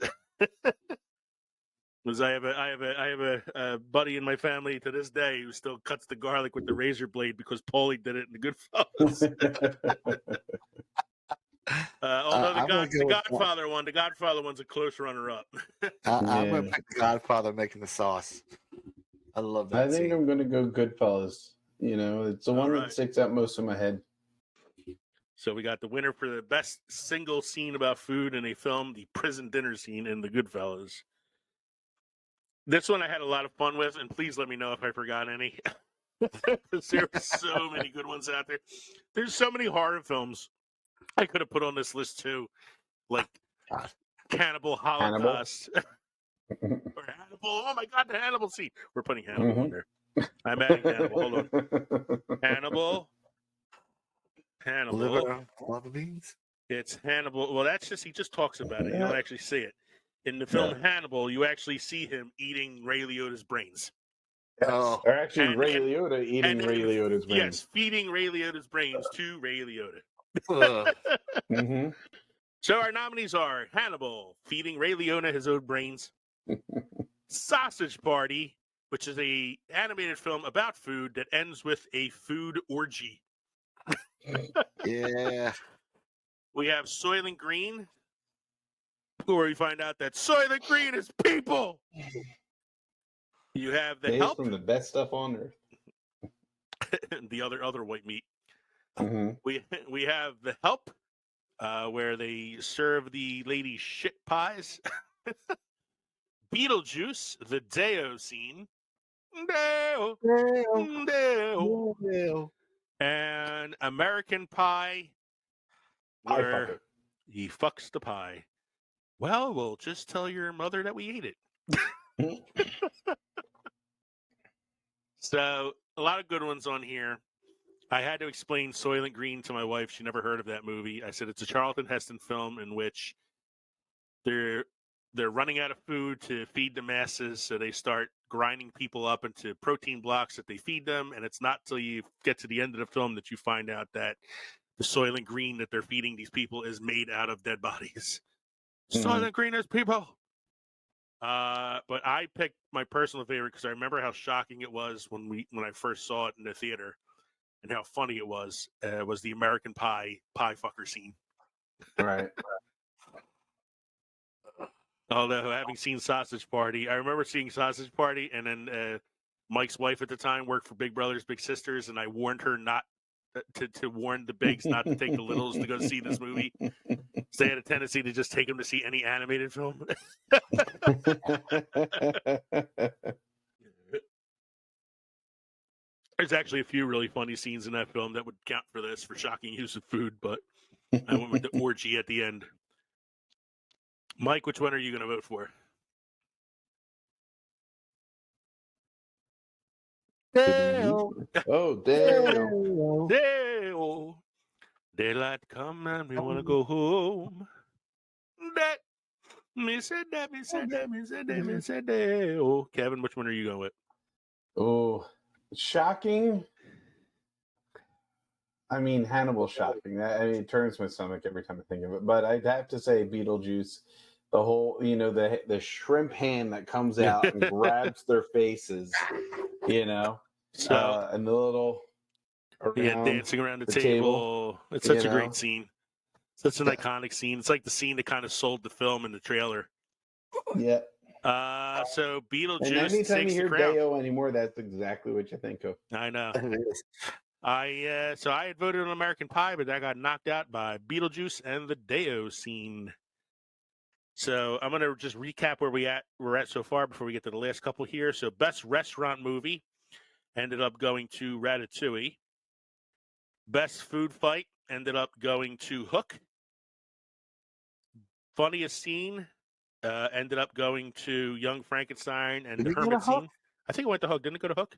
Because I have a buddy in my family to this day who still cuts the garlic with the razor blade because Paulie did it in the Goodfellas. Although the Godfather one's a close runner-up. I'm going to pick the Godfather making the sauce. I love that. I think scene. I'm going to go Goodfellas. You know, it's the one that sticks out most in my head. So we got the winner for the best single scene about food in a film, the prison dinner scene in the Goodfellas. This one I had a lot of fun with, and please let me know if I forgot any. There are so many good ones out there. There's so many horror films I could have put on this list too, like Cannibal Holocaust. Or Hannibal. Oh my God, the Hannibal scene. We're putting Hannibal on there. I'm adding Hannibal. Hold on. Hannibal. Liver, lava beans. It's Hannibal. Well, that's just, he just talks about it. You don't actually see it. In the film Hannibal, you actually see him eating Ray Liotta's brains. Oh. Or actually Ray Liotta eating Ray Liotta's brains. Yes, feeding Ray Liotta's brains to Ray Liotta. So our nominees are Hannibal, feeding Ray Liotta his own brains. Sausage Party, which is a animated film about food that ends with a food orgy. Yeah. We have Soylent Green, where we find out that Soylent Green is people. You have The Help, from the best stuff on earth. the other white meat. We have The Help, where they serve the lady shit pies. Beetlejuice, the Deo scene. Deo. And American Pie, where he fucks the pie. Well, we'll just tell your mother that we ate it. So, a lot of good ones on here. I had to explain Soylent Green to my wife. She never heard of that movie. I said it's a Charlton Heston film in which they're running out of food to feed the masses, so they start grinding people up into protein blocks that they feed them, and it's not till you get to the end of the film that you find out that the Soylent Green that they're feeding these people is made out of dead bodies. Soylent Green is people. But I picked my personal favorite because I remember how shocking it was when I first saw it in the theater, and how funny it was the American Pie fucker scene. Right. Although having seen Sausage Party, I remember seeing Sausage Party, and then Mike's wife at the time worked for Big Brothers Big Sisters, and I warned her not to warn the bigs not to take the littles to go see this movie. So they had a tendency to just take them to see any animated film. There's actually a few really funny scenes in that film that would count for this, for shocking use of food, but I went with the orgy at the end. Mike, which one are you going to vote for? Dale. Oh, Dale. Dale. Daylight come and we want to go home. That. Me said that, me said that, me said that, me said that. Oh, Kevin, which one are you going with? Oh, shocking. I mean, Hannibal's shocking. It turns my stomach every time I think of it. But I'd have to say Beetlejuice. The whole, the shrimp hand that comes out and grabs their faces, So, and the little dancing around the table. It's such a great scene. Such an iconic scene. It's like the scene that kind of sold the film in the trailer. Yeah. So Beetlejuice and anytime takes you hear the crown. Deo anymore, that's exactly what you think of. I know. I had voted on American Pie, but that got knocked out by Beetlejuice and the Deo scene. So I'm going to just recap where we're at so far before we get to the last couple here. So best restaurant movie ended up going to Ratatouille. Best food fight ended up going to Hook. Funniest scene ended up going to Young Frankenstein and the Hermit scene. I think it went to Hook. Didn't it go to Hook?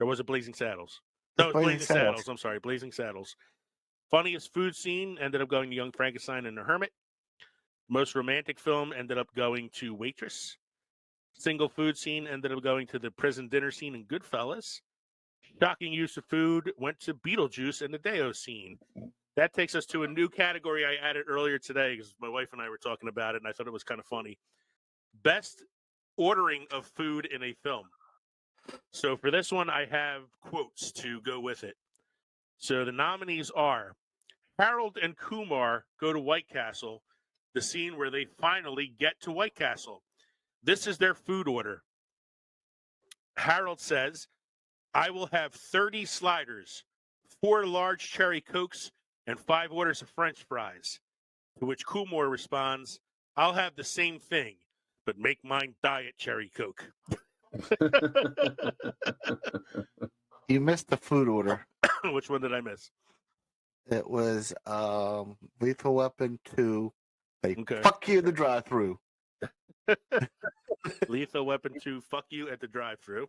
Or was it Blazing Saddles? No, it was Blazing Saddles. I'm sorry, Blazing Saddles. Funniest food scene ended up going to Young Frankenstein and the Hermit. Most romantic film ended up going to Waitress. Single food scene ended up going to the prison dinner scene in Goodfellas. Shocking use of food went to Beetlejuice and the Deo scene. That takes us to a new category I added earlier today because my wife and I were talking about it, and I thought it was kind of funny. Best ordering of food in a film. So for this one, I have quotes to go with it. So the nominees are Harold and Kumar go to White Castle, the scene where they finally get to White Castle. This is their food order. Harold says, I will have 30 sliders, 4 large cherry Cokes, and 5 orders of French fries. To which Kumar responds, I'll have the same thing, but make mine Diet Cherry Coke. You missed the food order. Which one did I miss? It was Lethal Weapon 2. They fuck you in the drive-thru. Lethal Weapon 2, fuck you at the drive-thru.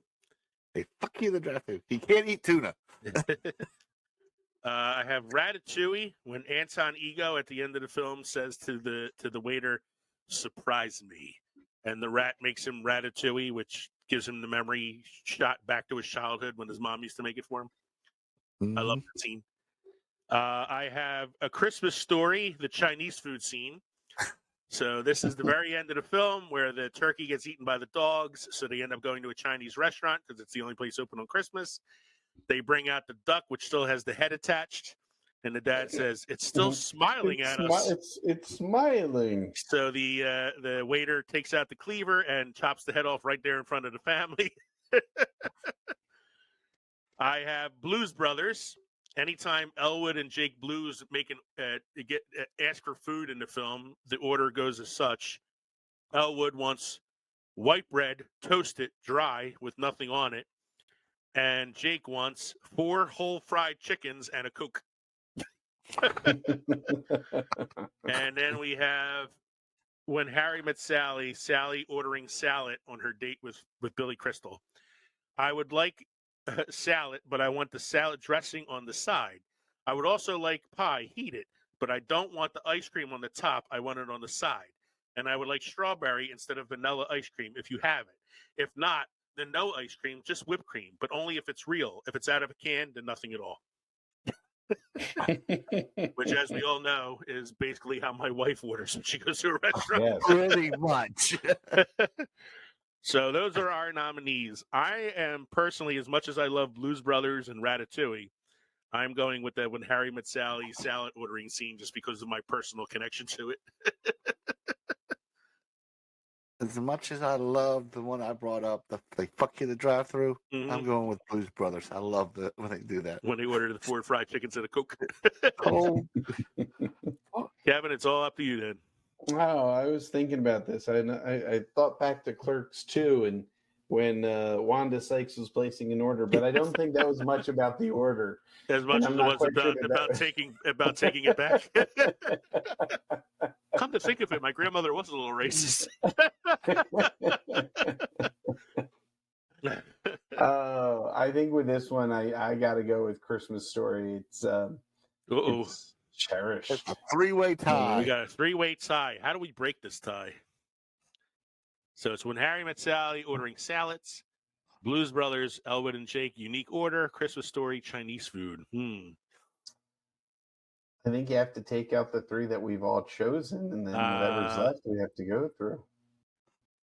They fuck you in the drive-thru. You can't eat tuna. I have Ratatouille when Anton Ego at the end of the film says to the waiter, surprise me. And the rat makes him Ratatouille, which gives him the memory shot back to his childhood when his mom used to make it for him. I love that scene. I have A Christmas Story, the Chinese food scene. So this is the very end of the film where the turkey gets eaten by the dogs. So they end up going to a Chinese restaurant because it's the only place open on Christmas. They bring out the duck, which still has the head attached. And the dad says, it's still smiling at us. It's smiling. So the waiter takes out the cleaver and chops the head off right there in front of the family. I have Blues Brothers. Anytime Elwood and Jake Blues ask for food in the film, the order goes as such. Elwood wants white bread, toasted, dry, with nothing on it. And Jake wants 4 whole fried chickens and a Coke. And then we have When Harry Met Sally, Sally ordering salad on her date with Billy Crystal. I would like salad, but I want the salad dressing on the side. I would also like pie heated, but I don't want the ice cream on the top. I want it on the side. And I would like strawberry instead of vanilla ice cream if you have it. If not, then no ice cream, just whipped cream, but only if it's real. If it's out of a can, then nothing at all. Which, as we all know, is basically how my wife orders when she goes to a restaurant. Yes. Pretty much. So those are our nominees. I am personally, as much as I love Blues Brothers and Ratatouille, I'm going with that When Harry Met Sally salad ordering scene just because of my personal connection to it. As much as I love the one I brought up, they fuck you the drive-thru, I'm going with Blues Brothers. I love that when they do that. When they order the 4 fried chickens and a Coke. Oh. Kevin, it's all up to you then. Oh, I was thinking about this. I thought back to Clerks 2 and when Wanda Sykes was placing an order, but I don't think that was much about the order. As much as it was about taking it back. Come to think of it, my grandmother was a little racist. I think with this one, I got to go with Christmas Story. It's cherished. It's a 3-way tie. We got a 3-way tie. How do we break this tie? So it's When Harry Met Sally ordering salads, Blues Brothers, Elwood and Jake, unique order, Christmas Story, Chinese food. I think you have to take out the 3 that we've all chosen, and then whatever's left, we have to go through.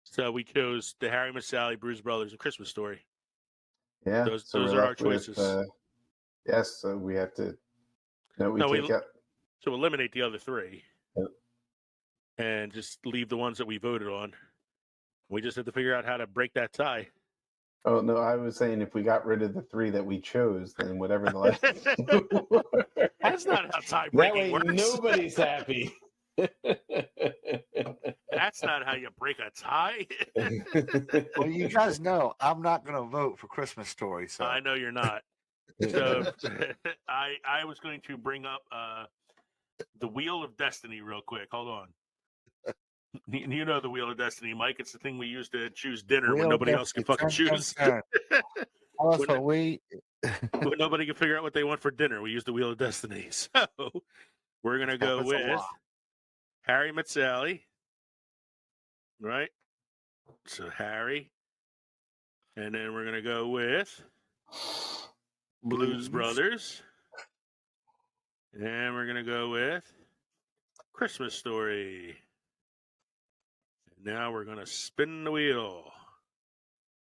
So we chose the Harry Met Sally, Blues Brothers, and Christmas Story. Yeah, those are our choices. Yes, so we have to. We take out. So eliminate the other 3, Yep. and just leave the ones that we voted on. We just have to figure out how to break that tie. Oh no, I was saying if we got rid of the 3 that we chose, then whatever the last. That's not how tie breaking works. Nobody's happy. That's not how you break a tie. Well, you guys know I'm not going to vote for Christmas Story. So I know you're not. So I was going to bring up the Wheel of Destiny real quick. Hold on. You know the Wheel of Destiny, Mike. It's the thing we use to choose dinner when nobody else can fucking choose. Also, But nobody can figure out what they want for dinner. We use the Wheel of Destiny. So we're going to go Happens a with lot. Harry Met Sally. Right? So Harry. And then we're going to go with Blues Brothers. And we're going to go with Christmas Story. And now we're going to spin the wheel.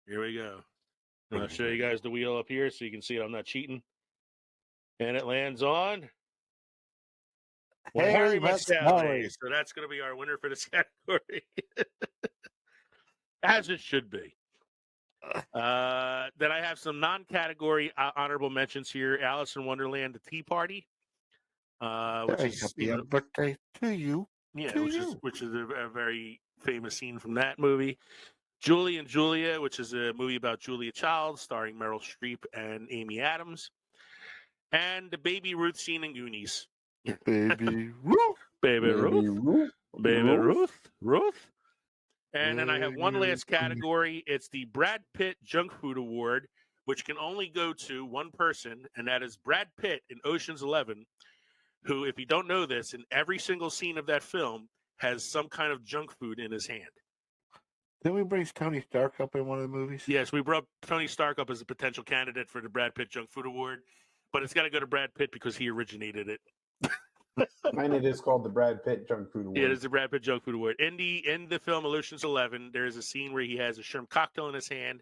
Here we go. I'll show you guys the wheel up here so you can see I'm not cheating. And it lands on Harry Met Sally. So that's going to be our winner for this category. As it should be. Then I have some non-category honorable mentions here. Alice in Wonderland, The Tea Party. Which is happy birthday to you. Yeah, to which is a very famous scene from that movie. Julie and Julia, which is a movie about Julia Child, starring Meryl Streep and Amy Adams. And the Baby Ruth scene in Goonies. Baby Ruth. Baby Ruth. Ruth. Baby Ruth. And then I have one last category. It's the Brad Pitt Junk Food Award, which can only go to one person, and that is Brad Pitt in Ocean's 11, who, if you don't know this, in every single scene of that film has some kind of junk food in his hand. Didn't we bring Tony Stark up in one of the movies? Yes, we brought Tony Stark up as a potential candidate for the Brad Pitt Junk Food Award, but it's got to go to Brad Pitt because he originated it. And it is called the Brad Pitt Junk Food Award. Yeah, it is the Brad Pitt Junk Food Award. In the film Ocean's 11, there is a scene where he has a shrimp cocktail in his hand.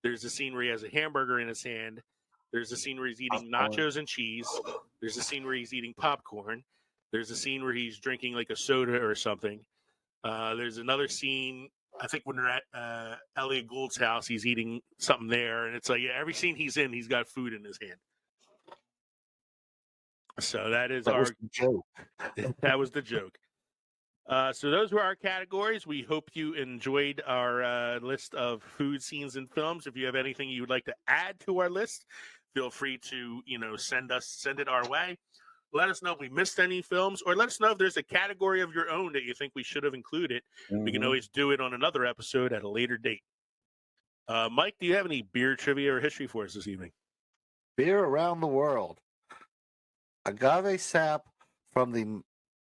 There's a scene where he has a hamburger in his hand. There's a scene where he's eating nachos and cheese. There's a scene where he's eating popcorn. There's a scene where he's drinking like a soda or something. There's another scene, I think when they're at Elliot Gould's house, he's eating something there. And it's like, yeah, every scene he's in, he's got food in his hand. So that is was the joke. That was the joke. So those were our categories. We hope you enjoyed our list of food scenes and films. If you have anything you would like to add to our list, feel free to, send it our way. Let us know if we missed any films, or let us know if there's a category of your own that you think we should have included. We can always do it on another episode at a later date. Mike, do you have any beer trivia or history for us this evening? Beer around the world. Agave sap from the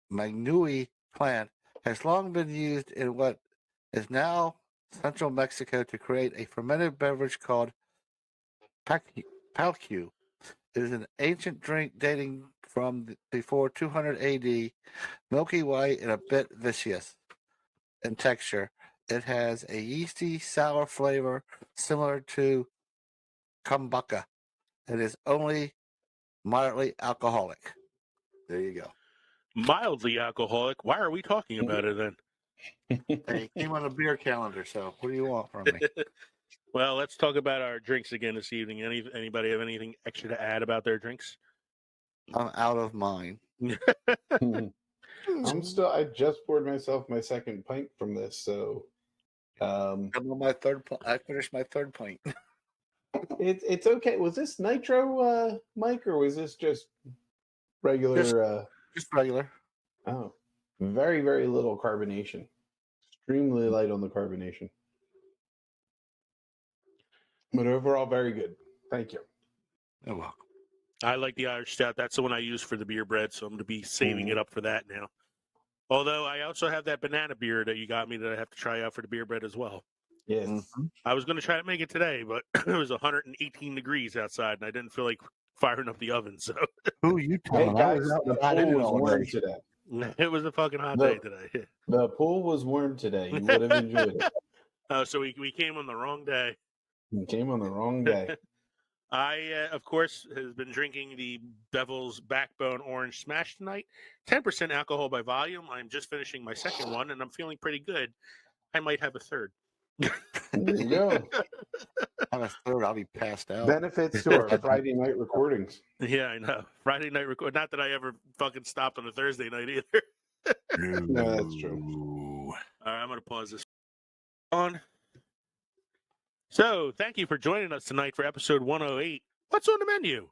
Magnui plant has long been used in what is now central Mexico to create a fermented beverage called palcu. It is an ancient drink dating from before 200 AD, milky white and a bit viscous in texture. It has a yeasty, sour flavor similar to kombucha. It is only mildly alcoholic. There you go. Mildly alcoholic? Why are we talking about it then? Hey, it came on a beer calendar, so what do you want from me? Well, let's talk about our drinks again this evening. Anybody have anything extra to add about their drinks? I'm out of mine. I just poured myself my second pint from this, so I'm on my third. I finished my third pint. it's okay. Was this nitro, Mike, or was this just regular? Just regular. Oh, very, very little carbonation. Extremely light on the carbonation. But overall, very good. Thank you. You're welcome. I like the Irish Stout. That's the one I use for the beer bread, so I'm going to be saving it up for that now. Although I also have that banana beer that you got me that I have to try out for the beer bread as well. Yes. I was going to try to make it today, but it was 118 degrees outside, and I didn't feel like firing up the oven. So who you Hey telling? guys, the pool was warm today. it was a fucking hot day today. The pool was warm today. You would have enjoyed it. So we came on the wrong day. You came on the wrong day. I, of course, has been drinking the Bevel's Backbone Orange Smash tonight. 10% alcohol by volume. I'm just finishing my second one, and I'm feeling pretty good. I might have a third. There you go. On a third, I'll be passed out. Benefits to our Friday night recordings. Yeah, I know. Friday night record. Not that I ever fucking stopped on a Thursday night either. No, that's true. All right, I'm going to pause this on. So, thank you for joining us tonight for episode 108. What's on the menu?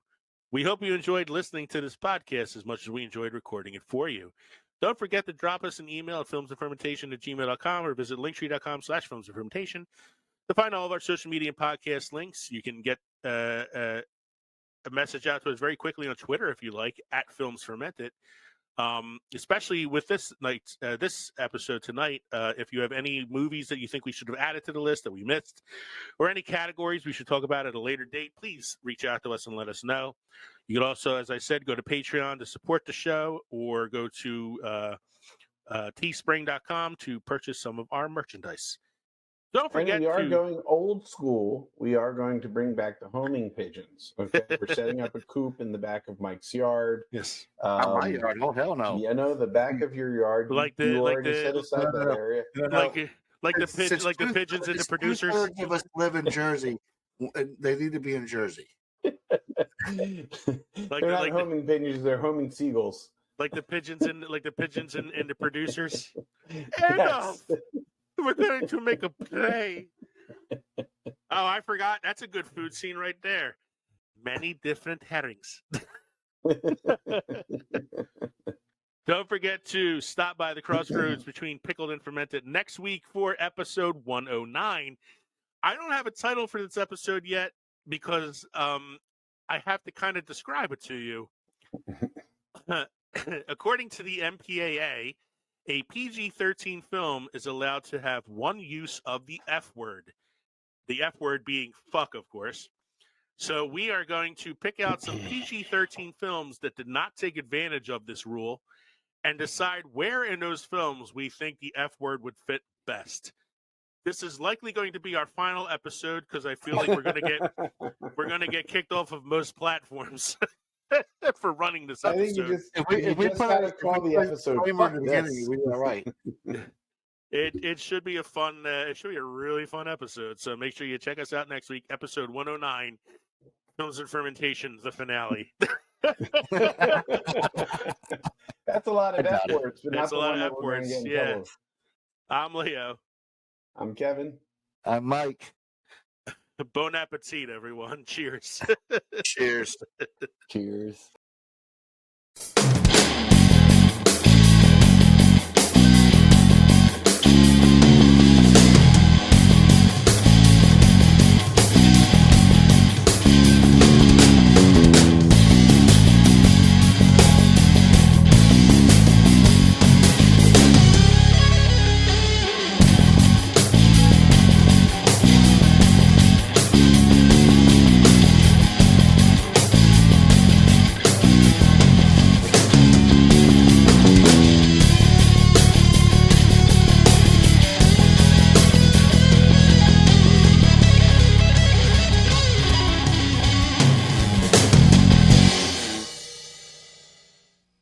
We hope you enjoyed listening to this podcast as much as we enjoyed recording it for you. Don't forget to drop us an email at filmsandfermentation@gmail.com or visit linktree.com/filmsandfermentation to find all of our social media and podcast links. You can get message out to us very quickly on Twitter if you like, at Films Fermented. Especially with this episode tonight, if you have any movies that you think we should have added to the list that we missed, or any categories we should talk about at a later date, please reach out to us and let us know. You can also, as I said, go to Patreon to support the show, or go to teespring.com to purchase some of our merchandise. Don't forget and we are going old school. We are going to bring back the homing pigeons. Okay, we're setting up a coop in the back of Mike's yard. Yes, my yard. Oh hell no! Yeah, no, the back of your yard. You already set aside that area. Like the pigeons and the producers. Of us live in Jersey. They need to be in Jersey. They're not homing pigeons; they're homing seagulls. Like the pigeons and the producers. Yes. We're going to make a play. Oh, I forgot. That's a good food scene right there. Many different herrings. Don't forget to stop by the crossroads between Pickled and Fermented next week for episode 109. I don't have a title for this episode yet because I have to kind of describe it to you. According to the MPAA, a PG-13 film is allowed to have one use of the F word. The F word being fuck, of course. So we are going to pick out some PG-13 films that did not take advantage of this rule and decide where in those films we think the F word would fit best. This is likely going to be our final episode because I feel like we're going to get kicked off of most platforms for running this episode. I think you just gotta call the episode. Fuck this. We are right. It should be a fun. It should be a really fun episode. So make sure you check us out next week, episode 109, Films and Fermentation, the finale. That's a lot of F words. But That's not a lot the of F one that we're gonna words. get in Yeah. trouble. I'm Leo. I'm Kevin. I'm Mike. Bon appetit, everyone. Cheers. Cheers. Cheers.